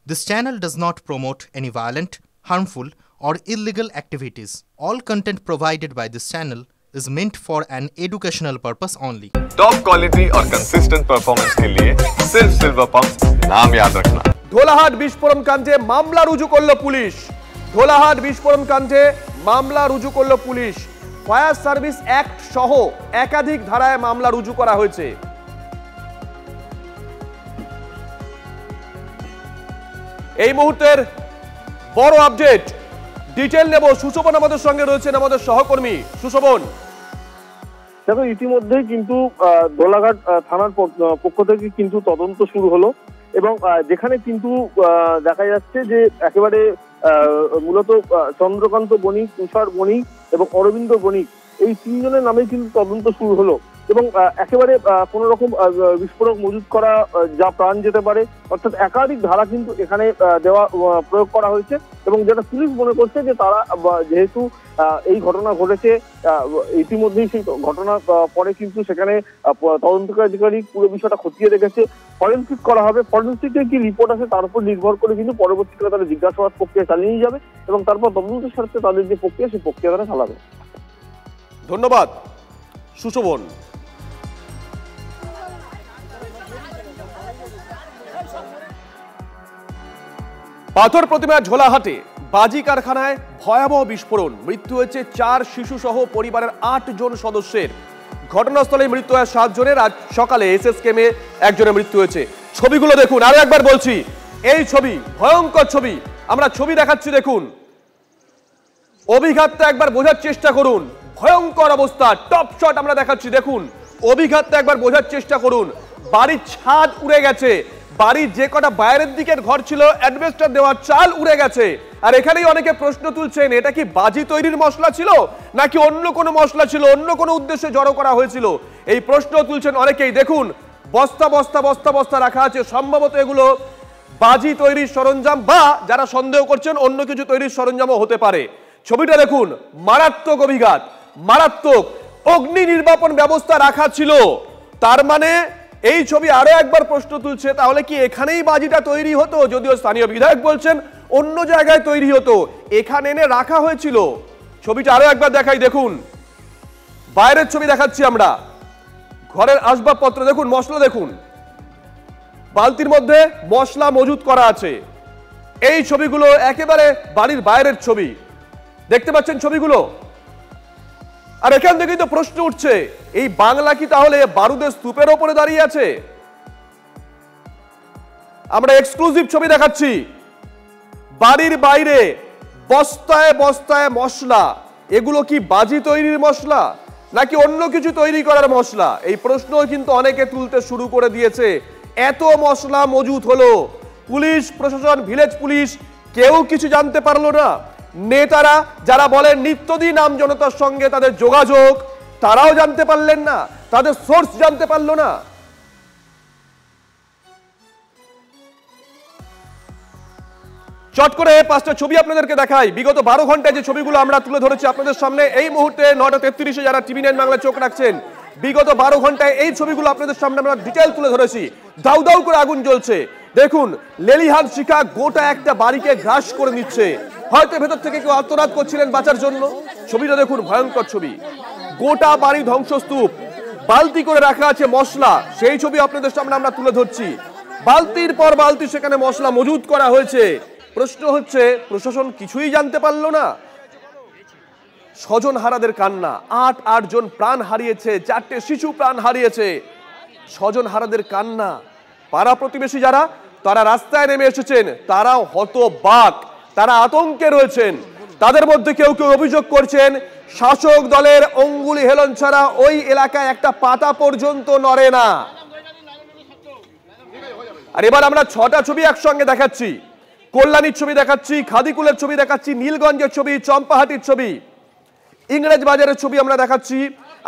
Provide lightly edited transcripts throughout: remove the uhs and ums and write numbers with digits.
This channel does not promote any violent, harmful, or illegal activities. All content provided by this channel is meant for an educational purpose only. Top quality और consistent performance के लिए सिर्फ silver pump नाम याद रखना। ধোলাহাট বিস্ফোরণ কাণ্ডে মামলা রুজু করলো পুলিশ। ধোলাহাট বিস্ফোরণ কাণ্ডে মামলা রুজু করলো পুলিশ। ফায়ার সার্ভিস অ্যাক্ট সহ একাধিক ধারায় মামলা রুজু করা হয়েছে। এই মুহূর্তের বড় আপডেট ডিটেইল নেব। সুশোভন আমাদের সঙ্গে রয়েছেন, আমাদের সহকর্মী। সুশোভন, দেখো ইতিমধ্যেই কিন্তু ধোলাঘাট থানার পক্ষ থেকে কিন্তু তদন্ত শুরু হলো এবং যেখানে কিন্তু দেখা যাচ্ছে যে একেবারে মূলত চন্দ্রকান্ত বণিক, তুষার বণিক এবং অরবিন্দ বণিক এই তিনজনের নামে কিন্তু তদন্ত শুরু হলো এবং একেবারে কোনো রকম বিস্ফোরক মজুত করা যা প্রাণ যেতে পারে, অর্থাৎ একাধিক ধারা কিন্তু এখানে দেওয়া প্রয়োগ করা হয়েছে এবং যেটা পুলিশ মনে করছে যে তারা যেহেতু এই ঘটনা ঘটেছে ইতিমধ্যেই সেই ঘটনা পরে কিন্তু সেখানে তদন্তকারী পুরো বিষয়টা খতিয়ে দেখেছে। ফরেনসিক করা হবে, ফরেনসিকের কি রিপোর্ট আছে তার উপর নির্ভর করে কিন্তু পরবর্তীকালে তারা জিজ্ঞাসাবাদ প্রক্রিয়া চালিয়ে নিয়ে যাবে এবং তারপর তদন্তের স্বার্থে তাদের যে প্রক্রিয়া সেই প্রক্রিয়া তারা চালাবে। ধন্যবাদ সুশোভন। পাথর প্রতিমা ঝোলাহাটে বাজি কারখানায় ভয়াবহ বিস্ফোরণ, মৃত্যু হয়েছে 4 শিশু সহ পরিবারের 8 জন সদস্যের। ঘটনাস্থলে মৃত্যু হয় 7 জনের। আজ সকালে এসএসকেমে একজনের মৃত্যু হয়েছে। ছবিগুলো দেখুন, আরো একবার বলছি, এই ছবি ভয়ঙ্কর ছবি। আমরা ছবি দেখাচ্ছি, দেখুন অভিঘাতটা একবার বোঝার চেষ্টা করুন। ভয়ঙ্কর অবস্থা, টপ শট আমরা দেখাচ্ছি, দেখুন অভিঘাতটা একবার বোঝার চেষ্টা করুন। বাড়ির ছাদ উড়ে গেছে, বাড়ির যে কটা বাইরের দিকের ঘর ছিল অ্যাডভেস্টার দেওয়া চাল উড়ে গেছে। আর এখানেই অনেকে প্রশ্ন তুলছেন, এটা কি বাজি তৈরির মশলা ছিল নাকি অন্য কোনো মশলা ছিল, অন্য কোনো উদ্দেশ্যে জড়ো করা হয়েছিল, এই প্রশ্ন তুলছেন অনেকেই। দেখুন বস্তা বস্তা বস্তা বস্তা রাখা আছে, সম্ভবত এগুলো বাজি তৈরির সরঞ্জাম বা যারা সন্দেহ করছেন অন্য কিছু তৈরির সরঞ্জামও হতে পারে। ছবিটা দেখুন, মারাত্মক অভিঘাত, মারাত্মক। অগ্নি নির্বাপন ব্যবস্থা রাখা ছিল, তার মানে এই ছবি আরো একবার প্রশ্ন তুলছে, তাহলে কি এখানেই বাজিটা তৈরি হতো? যদিও স্থানীয় বিধায়ক বলছেন অন্য জায়গায় তৈরি হতো, এখানে এনে রাখা হয়েছিল। ছবিটা আরো একবার দেখাই, দেখুন বাইরের ছবি দেখাচ্ছি আমরা, ঘরের আসবাবপত্র দেখুন, মশলা দেখুন, বালতির মধ্যে মশলা মজুত করা আছে। এই ছবিগুলো একেবারে বাড়ির বাইরের ছবি, দেখতে পাচ্ছেন ছবিগুলো। আর এখান থেকেই তো প্রশ্ন উঠছে, এই বাংলা কি তাহলে বারুদের স্তূপের ওপরে দাঁড়িয়ে আছে? আমরা এক্সক্লুসিভ ছবি দেখাচ্ছি, বাড়ির বাইরে বস্তায় বস্তায় মশলা। এগুলো কি বাজি তৈরির মশলা নাকি অন্য কিছু তৈরি করার মশলা? এই প্রশ্ন কিন্তু অনেকে তুলতে শুরু করে দিয়েছে। এত মশলা মজুত হলো, পুলিশ প্রশাসন, ভিলেজ পুলিশ কেউ কিছু জানতে পারলো না। নেতারা যারা বলেন নিত্যদিন আম জনতার সঙ্গে তাদের যোগাযোগ, তারাও জানতে পারলেন না, তাদের সোর্স জানতে পারলো না। চট করে 5টা ছবি আপনাদেরকে দেখাই। বিগত 12 ঘন্টায় যে ছবিগুলো আমরা তুলে ধরেছি আপনাদের সামনে, এই মুহূর্তে 9:33-এ যারা টিভি 9 বাংলা চোখ রাখছেন, বিগত 12 ঘন্টায় এই ছবিগুলো আপনাদের সামনে আমরা ডিটেইল তুলে ধরেছি। দাউ দাউ করে আগুন জ্বলছে, দেখুন লেলিহান শিখা গোটা একটা বাড়িকে গ্রাস করে নিচ্ছে। হয়তো ভেতর থেকে কেউ আত্মনাদ করছিলেন বাঁচার জন্য। ছবিটা দেখুন, ভয়ঙ্কর ছবি, গোটা বাড়ি ধ্বংসস্তূপ। বালতি করে রাখা আছে মশলা, সেই ছবি আপনাদের সামনে আমরা তুলে ধরছি। বালতির পর বালতি সেখানে মশলা মজুত করা হয়েছে। প্রশ্ন হচ্ছে, প্রশাসন কিছুই জানতে পারলো না? স্বজন হারাদের কান্না, 8 জন প্রাণ হারিয়েছে, 4টে শিশু প্রাণ হারিয়েছে। স্বজন হারাদের কান্না, পাড়া প্রতিবেশী যারা তারা রাস্তায় নেমে এসেছেন, তারাও হতবাক, তারা আতঙ্কে রয়েছেন। তাদের মধ্যে কেউ কেউ অভিযোগ করছেন শাসক দলের অঙ্গুলি হেলন ছাড়া ওই এলাকায় একটা পাতা পর্যন্ত নড়ে না। আর এবার আমরা 6টা ছবি একসঙ্গে দেখাচ্ছি, কল্যাণীর ছবি দেখাচ্ছি, খাদিকুলের ছবি দেখাচ্ছি, নীলগঞ্জের ছবি, চম্পাহাটির ছবি, ইংরেজ বাজারের ছবি আমরা দেখাচ্ছি,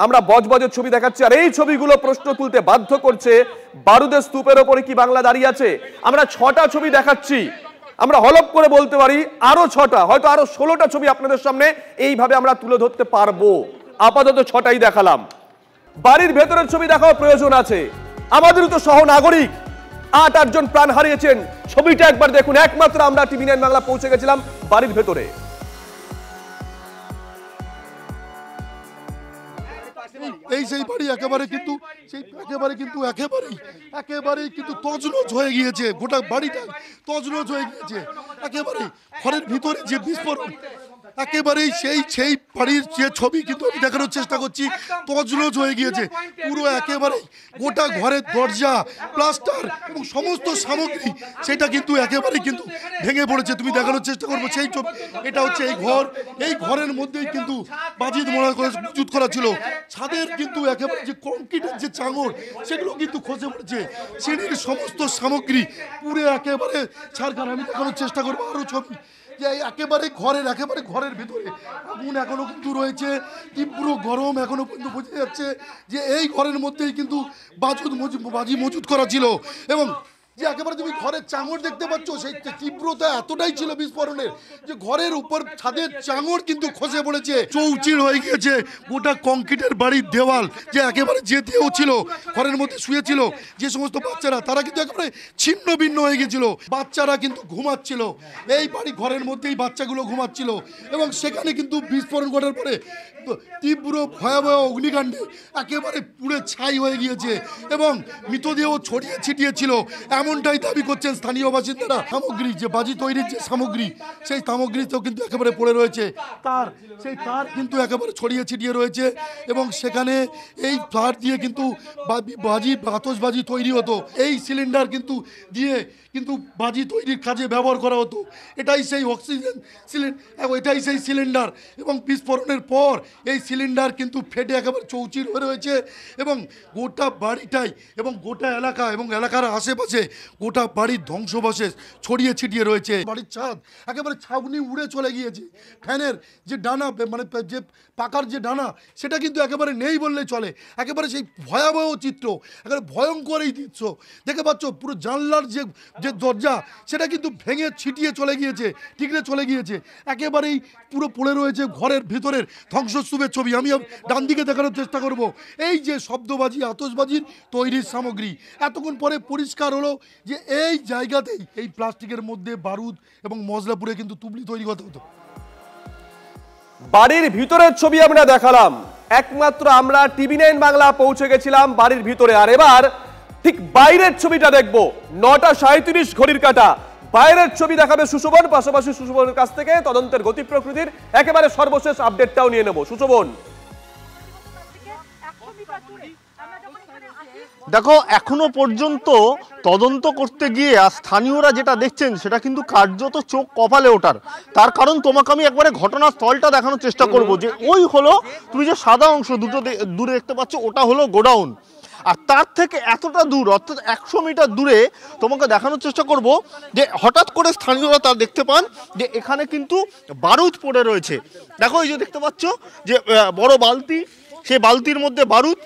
আমরা বজবজের ছবি দেখাচ্ছি। আর এই ছবিগুলো প্রশ্ন তুলতে বাধ্য করছে, বারুদের স্তূপের ওপরে কি বাংলা দাঁড়িয়ে আছে? আমরা 6টা ছবি দেখাচ্ছি, আমরা হলপ করে বলতে পারি আরো 6টা, হয়তো আরো 16টা ছবি আপনাদের সামনে এইভাবে আমরা তুলে ধরতে পারবো। আপাতত 6টাই দেখালাম। বাড়ির ভেতরের ছবি দেখাও প্রয়োজন আছে, আমাদেরও তো সহ নাগরিক। 8 জন প্রাণ হারিয়েছেন। ছবিটা একবার দেখুন, একমাত্র আমরা টিভি9 বাংলা পৌঁছে গেছিলাম বাড়ির ভেতরে। এই সেই বাড়ি একেবারেই কিন্তু তছনছ হয়ে গিয়েছে, গোটা বাড়িটা তছনছ হয়ে গিয়েছে। একেবারে ঘরের ভিতরে যে বিস্ফোরণ, একেবারেই সেই বাড়ির যে ছবি কিন্তু আমি দেখানোর চেষ্টা করছি, তছনছ হয়ে গিয়েছে পুরো। একেবারে গোটা ঘরের দরজা, প্লাস্টার এবং সমস্ত সামগ্রী সেটা কিন্তু একেবারেই কিন্তু ভেঙে পড়েছে। তুমি দেখানোর চেষ্টা করবো সেই ছবি। এটা হচ্ছে এই ঘর, এই ঘরের মধ্যেই কিন্তু বাজিদ মজুত করা ছিল। ছাদের কিন্তু একেবারে যে কংক্রিটের যে চাঙড় সেগুলো কিন্তু খসে পড়েছে। সিঁড়ির সমস্ত সামগ্রী পুরো একেবারে ছাড়খাড়। আমি দেখানোর চেষ্টা করবো আরো ছবি, যে একেবারে ঘরের ভিতরে আগুন এখনো কিন্তু রয়েছে, তীব্র গরম এখনো কিন্তু বোঝা যাচ্ছে যে এই ঘরের মধ্যেই কিন্তু বাজি মজুত করা ছিল। এবং যে একেবারে তুমি ঘরের চাঙড় দেখতে পাচ্ছ, সেই তীব্রতা এতটাই ছিল বিস্ফোরণের যে ঘরের উপর ছাদের চাঙড় কিন্তু খসে পড়েছে, চৌচির হয়ে গিয়েছে গোটা কংক্রিটের বাড়ির দেওয়াল। যে একেবারে যে দেহ ছিল ঘরের মধ্যে শুয়েছিল যে সমস্ত বাচ্চারা, তারা কিন্তু একেবারে ছিন্ন ভিন্ন হয়ে গেছিল। বাচ্চারা কিন্তু ঘুমাচ্ছিল, এই বাড়ি ঘরের মধ্যেই বাচ্চাগুলো ঘুমাচ্ছিল। এবং সেখানে কিন্তু বিস্ফোরণ ঘটার পরে তীব্র ভয়াবহ অগ্নিকাণ্ডে একেবারে পুড়ে ছাই হয়ে গিয়েছে এবং মৃতদেহ ছড়িয়ে ছিটিয়ে ছিল, এমনটাই দাবি করছেন স্থানীয় বাসিন্দারা। সামগ্রী, যে বাজি তৈরির যে সামগ্রী, সেই সামগ্রীতেও কিন্তু একেবারে পড়ে রয়েছে। সেই তার কিন্তু একেবারে ছড়িয়ে ছিটিয়ে রয়েছে এবং সেখানে এই তার দিয়ে কিন্তু আতশবাজি তৈরি হতো। এই সিলিন্ডার কিন্তু দিয়ে কিন্তু বাজি তৈরির কাজে ব্যবহার করা হতো। এটাই সেই অক্সিজেন এটাই সেই সিলিন্ডার। এবং বিস্ফোরণের পর এই সিলিন্ডার কিন্তু ফেটে একেবারে চৌচির হয়ে রয়েছে এবং গোটা বাড়িটাই এবং গোটা এলাকা এবং এলাকার আশেপাশে গোটা বাড়ির ধ্বংসবশেষ ছড়িয়ে ছিটিয়ে রয়েছে। বাড়ির ছাদ একেবারে ছাউনি উড়ে চলে গিয়েছে। ফ্যানের যে ডানা, মানে যে পাকার যে ডানা, সেটা কিন্তু একেবারে নেই বললেই চলে। একেবারে সেই ভয়াবহ চিত্র, একেবারে ভয়ঙ্কর এই দৃশ্য দেখে পাচ্ছ। পুরো জানলার যে দরজা সেটা কিন্তু ভেঙে ছিটিয়ে চলে গিয়েছে, ঠিকরে চলে গিয়েছে। একেবারেই পুরো পড়ে রয়েছে ঘরের ভিতরের ধ্বংসস্তূপের ছবি। আমি ডান দিকে দেখানোর চেষ্টা করব এই যে শব্দবাজি, আতশবাজির তৈরির সামগ্রী। এতক্ষণ পরে পরিষ্কার হলো যে এই জায়গাতেই এই প্লাস্টিকের মধ্যে বারুদ এবং মশলা পুড়ে কিন্তু তুবলি তৈরি করতে হতো। বাড়ির ভিতরের ছবি আমরা দেখালাম, একমাত্র আমরা টিভি9 বাংলা পৌঁছে গেছিলাম বাড়ির ভিতরে। আর এবার ঠিক বাইরের ছবিটা দেখবো, 9:37 ঘড়ির কাঁটা। বাইরের ছবি দেখাবে সুশোভন, পাশাপাশি সুশোভনের কাছ থেকে তদন্তের গতি প্রকৃতির একেবারে সর্বশেষ আপডেটটাও নিয়ে নেব। সুশোভন, দেখো এখনো পর্যন্ত তদন্ত করতে গিয়ে স্থানীয়রা যেটা দেখছেন সেটা কিন্তু কার্যত চোখ কপালে ওঠার। তার কারণ তোমাকে আমি একবারে ঘটনাস্থলটা দেখানোর চেষ্টা করব। যে ওই হলো তুমি যে সাদা অংশ দুটো দূরে দেখতে পাচ্ছ, ওটা হলো গোডাউন। আর তার থেকে এতটা দূর, অর্থাৎ 100 মিটার দূরে তোমাকে দেখানোর চেষ্টা করব যে হঠাৎ করে স্থানীয়রা তার দেখতে পান যে এখানে কিন্তু বারুদ পড়ে রয়েছে। দেখো এই যে দেখতে পাচ্ছ যে বড় বালতি, সেই বালতির মধ্যে বারুদ।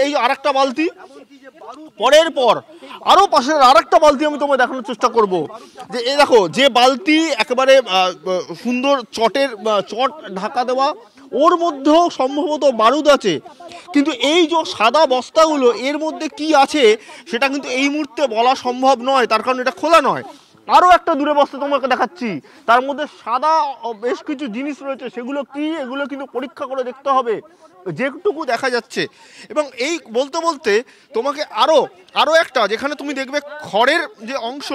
এই আরেকটা বালতি, পরের পর আরো পাশের আরেকটা বালতি আমি তোমায় দেখানোর চেষ্টা করব। যে এই দেখো, যে বালতি একেবারে সুন্দর চট ঢাকা দেওয়া, ওর মধ্যেও সম্ভবত বারুদ আছে। কিন্তু এই যে সাদা বস্তাগুলো, এর মধ্যে কি আছে সেটা কিন্তু এই মুহূর্তে বলা সম্ভব নয়, তার কারণ এটা খোলা নয়। আরও একটা দূরে বস্তা তোমাকে দেখাচ্ছি, তার মধ্যে সাদা বেশ কিছু জিনিস রয়েছে। সেগুলো কি, এগুলো কিন্তু পরীক্ষা করে দেখতে হবে। যেটুকু দেখা যাচ্ছে এবং এই বলতে বলতে তোমাকে আরো একটা, যেখানে তুমি দেখবে খড়ের যে অংশ,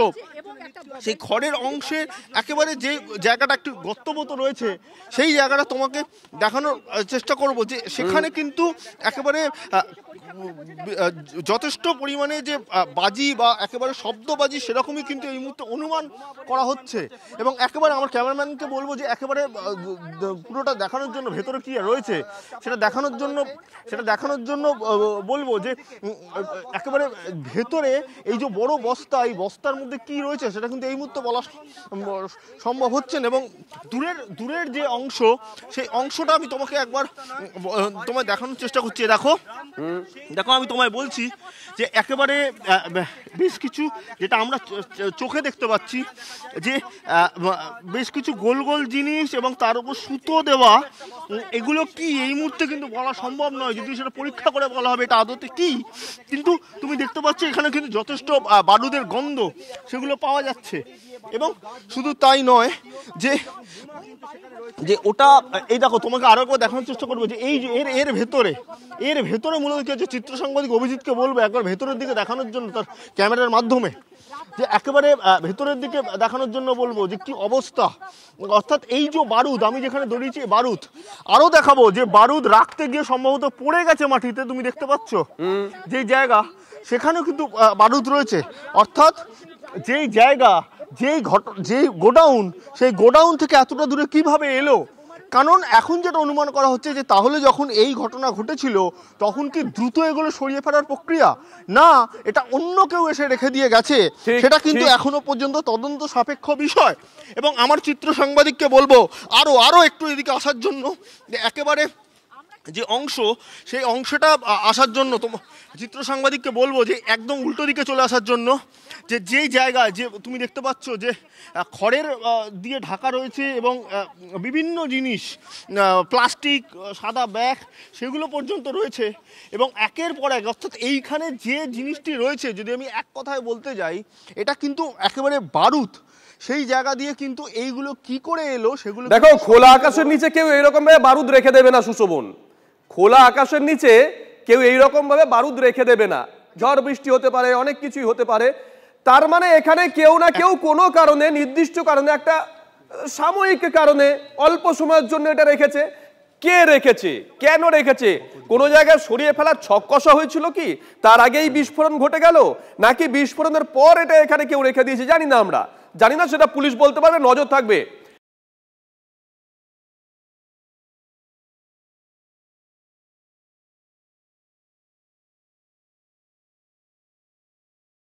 সেই খড়ের অংশে একেবারে যে জায়গাটা একটু গর্তমত রয়েছে, সেই জায়গাটা তোমাকে দেখানোর চেষ্টা করব। যে সেখানে কিন্তু একেবারে যথেষ্ট পরিমাণে যে বাজি বা একেবারে শব্দবাজি সেরকমই কিন্তু এই মুহূর্তে অনুমান করা হচ্ছে। এবং একেবারে আমার ক্যামেরাম্যানকে বলবো যে একেবারে পুরোটা দেখানোর জন্য, ভেতরে কি রয়েছে সেটা দেখানোর জন্য বলবো যে একেবারে ভেতরে এই যে বড় বস্তা, এই বস্তার মধ্যে কি রয়েছে সেটা কিন্তু এই মুহূর্তে বলা সম্ভব হচ্ছে না। এবং দূরের যে অংশ, সেই অংশটা আমি তোমাকে একবার তোমায় দেখানোর চেষ্টা করছি। দেখো দেখো আমি তোমায় বলছি যে একেবারে বেশ কিছু যেটা আমরা চোখে দেখতে পাচ্ছি যে বেশ কিছু গোল গোল জিনিস এবং তার উপর সুতো দেওয়া, এগুলো কি এই মুহূর্তে কিন্তু বলা সম্ভব নয়, যদি সেটা পরীক্ষা করে বলা হবে এটা আদতে কি। কিন্তু তুমি দেখতে পাচ্ছ এখানে কিন্তু যথেষ্ট বারুদের গন্ধ সেগুলো পাওয়া যাচ্ছে। এবং শুধু তাই নয় যে যে ওটা এই দেখো, তোমাকে আরো একবার দেখানোর চেষ্টা করবো যে এই এর ভেতরে মূলত কি হচ্ছে, চিত্র সাংবাদিক অভিজিৎকে বলবো একবার ভেতরের দিকে দেখানোর জন্য তার ক্যামেরার মাধ্যমে, যে একেবারে ভেতরের দিকে দেখানোর জন্য বলবো যে কি অবস্থা। অর্থাৎ এই যে বারুদ, আমি যেখানে দাঁড়িয়েছি বারুদ, আরো দেখাবো যে বারুদ রাখতে গিয়ে সম্ভবত পড়ে গেছে মাটিতে, তুমি দেখতে পাচ্ছ যে জায়গা সেখানেও কিন্তু বারুদ রয়েছে। অর্থাৎ যেই জায়গা যেই গোডাউন, সেই গোডাউন থেকে এতটা দূরে কিভাবে এলো? কারণ এখন যেটা অনুমান করা হচ্ছে যে তাহলে যখন এই ঘটনা ঘটেছিল তখন কি দ্রুত এগুলো সরিয়ে ফেলার প্রক্রিয়া, না এটা অন্য কেউ এসে রেখে দিয়ে গেছে, সেটা কিন্তু এখনো পর্যন্ত তদন্ত সাপেক্ষ বিষয়। এবং আমার চিত্র সাংবাদিককে বলবো আরো একটু এদিকে আসার জন্য, একেবারে যে অংশ সেই অংশটা আসার জন্য চিত্র সাংবাদিককে বলবো যে একদম উল্টো দিকে চলে আসার জন্য, যে যেই জায়গায় যে তুমি দেখতে পাচ্ছ যে খড়ের দিয়ে ঢাকা রয়েছে এবং বিভিন্ন জিনিস প্লাস্টিক, সাদা ব্যাগ সেগুলো পর্যন্ত রয়েছে এবং একের পর এক, অর্থাৎ এইখানে যে জিনিসটি রয়েছে যদি আমি এক কথায় বলতে যাই এটা কিন্তু একেবারে বারুদ। সেই জায়গা দিয়ে কিন্তু এইগুলো কি করে এলো সেগুলো দেখো, খোলা আকাশের নিচে কেউ এইরকম ভাবে বারুদ রেখে দেবে না সুশোভন, খোলা আকাশের নিচে কেউ এইরকম ভাবে বারুদ রেখে দেবে না। ঝড় বৃষ্টি হতে পারে, অনেক কিছুই হতে পারে, তার মানে এখানে কেউ না কেউ কোনো কারণে, নির্দিষ্ট কারণে, একটা সাময়িক কারণে অল্প সময়ের জন্য এটা রেখেছে। কে রেখেছে, কেন রেখেছে, কোনো জায়গায় সরিয়ে ফেলার ছক কষা হয়েছিল কি, তার আগেই বিস্ফোরণ ঘটে গেল, নাকি বিস্ফোরণের পর এটা এখানে কেউ রেখে দিয়েছে, জানি না, আমরা জানি না, সেটা পুলিশ বলতে পারবে, নজর থাকবে।